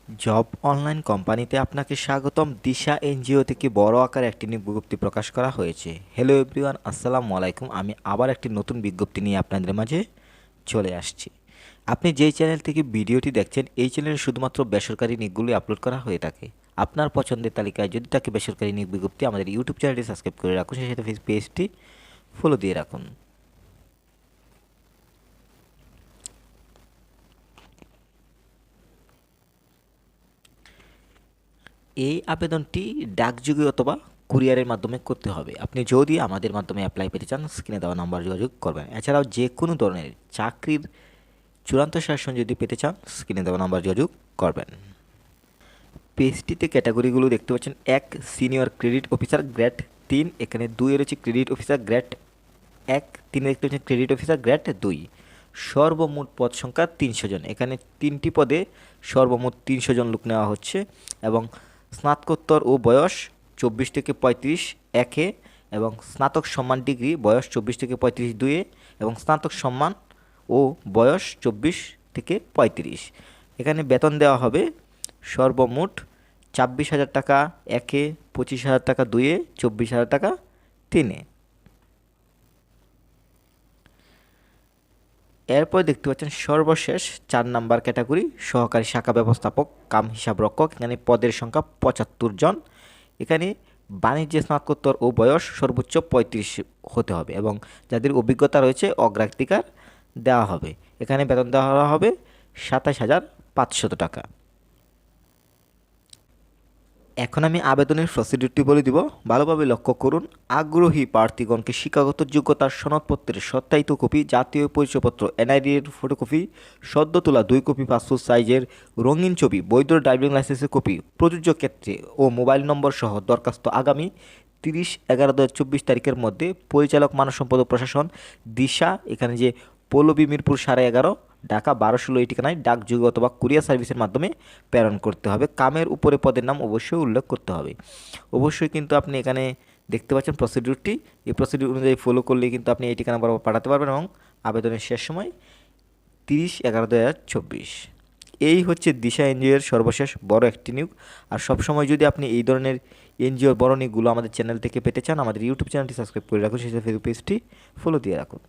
Job online কোম্পানিতে আপনাকে স্বাগতম। দিশা এনজিও থেকে বড় আকারে একটি বিজ্ঞপ্তি প্রকাশ করা হয়েছে। হ্যালো এভরিওয়ান, আসসালামু আলাইকুম। আমি আবার একটি নতুন বিজ্ঞপ্তি নিয়ে আপনাদের মাঝে চলে আসছি। আপনি যেই চ্যানেল থেকে ভিডিওটি দেখছেন, এই চ্যানেলে শুধুমাত্র বেসরকারি নিয়োগগুলি আপলোড করা হয়ে থাকে। আপনার পছন্দের তালিকায় যদি থাকে বেসরকারি নিয়োগ বিজ্ঞপ্তি, আমাদের ইউটিউব চ্যানেলটি সাবস্ক্রাইব করে রাখুন, সেই সাথে পেজটি ফলো দিয়ে রাখুন। এই আবেদনটি ডাকযোগে অথবা কুরিয়ারের মাধ্যমে করতে হবে। আপনি যদি আমাদের মাধ্যমে অ্যাপ্লাই পেতে চান, স্ক্রিনে দেওয়া নাম্বার যোগাযোগ করবেন। এছাড়াও যে কোনো ধরনের চাকরির চূড়ান্ত শাসন যদি পেতে চান, স্ক্রিনে দেওয়া নাম্বার যোগাযোগ করবেন। পেজটিতে ক্যাটাগরিগুলো দেখতে পাচ্ছেন। 1, সিনিয়র ক্রেডিট অফিসার গ্রেড 3। এখানে 2 এর হচ্ছে ক্রেডিট অফিসার গ্রেড 1। 3 দেখতে পাচ্ছেন ক্রেডিট অফিসার গ্রেড 2। সর্বমোট পদ সংখ্যা 300 জন। এখানে 3টি পদে সর্বমোট 300 জন লোক নেওয়া হচ্ছে এবং স্নাতকোত্তর ও বয়স 24 থেকে 35 1-এ এবং স্নাতক সম্মান ডিগ্রি বয়স 24 থেকে 35 2-এ এবং স্নাতক সম্মান ও বয়স 24 থেকে 35। এখানে বেতন দেওয়া হবে সর্বমোট 26,000 টাকা 1-এ, 25,000 টাকা 2-এ, 24,000 টাকা 3-এ। এরপর দেখতে পাচ্ছেন সর্বশেষ 4 নাম্বার ক্যাটাগরি সহকারী শাখা ব্যবস্থাপক কাম হিসাবরক্ষক। এখানে পদের সংখ্যা 75 জন। এখানে বাণিজ্যে স্নাতকোত্তর ও বয়স সর্বোচ্চ 35 হতে হবে এবং যাদের অভিজ্ঞতা রয়েছে অগ্রাধিকার দেওয়া হবে। এখানে বেতন দেওয়া হবে 27,500 টাকা। এখন আমি আবেদনের প্রসিডিউরটি বলে দিব, ভালোভাবে লক্ষ্য করুন। আগ্রহী প্রার্থীগণকে শিক্ষাগত যোগ্যতার সনদপত্রের সত্যায়িত কপি, জাতীয় পরিচয়পত্র এনআইডি এর ফটোকপি, সদ্য তোলা 2 কপি পাসপোর্ট সাইজের রঙিন ছবি, বৈধ ড্রাইভিং লাইসেন্সের কপি, প্রযোজ্য ক্ষেত্রে ও মোবাইল নম্বর সহ দরখাস্ত আগামী 30/11/2024 তারিখের মধ্যে পরিচালক মানব সম্পদ ও প্রশাসন, দিশা, এখানে যে পল্লবী মিরপুর 11:30 ঢাকা 12-16 এই ঠিকানায় ডাকযোগে অথবা কুরিয়ার সার্ভিসের মাধ্যমে প্রেরণ করতে হবে। কামের উপরে পদের নাম অবশ্যই উল্লেখ করতে হবে। অবশ্যই কিন্তু আপনি এখানে দেখতে পাচ্ছেন প্রসিডিউরটি। এই প্রসিডিউর অনুযায়ী ফলো করলে কিন্তু আপনি এই ঠিকানা বরাবর পাঠাতে পারবেন এবং আবেদনের শেষ সময় 30/11/2024। এই হচ্ছে দিশা এনজিওর সর্বশেষ বড় একটি নিয়োগ। আর সবসময় যদি আপনি এই ধরনের এনজিওর বড় নিয়োগগুলো আমাদের চ্যানেল থেকে পেতে চান, আমাদের ইউটিউব চ্যানেলটি সাবস্ক্রাইব করে রাখুন, সেই সাথে ফেসবুক পেজটি ফলো দিয়ে রাখুন।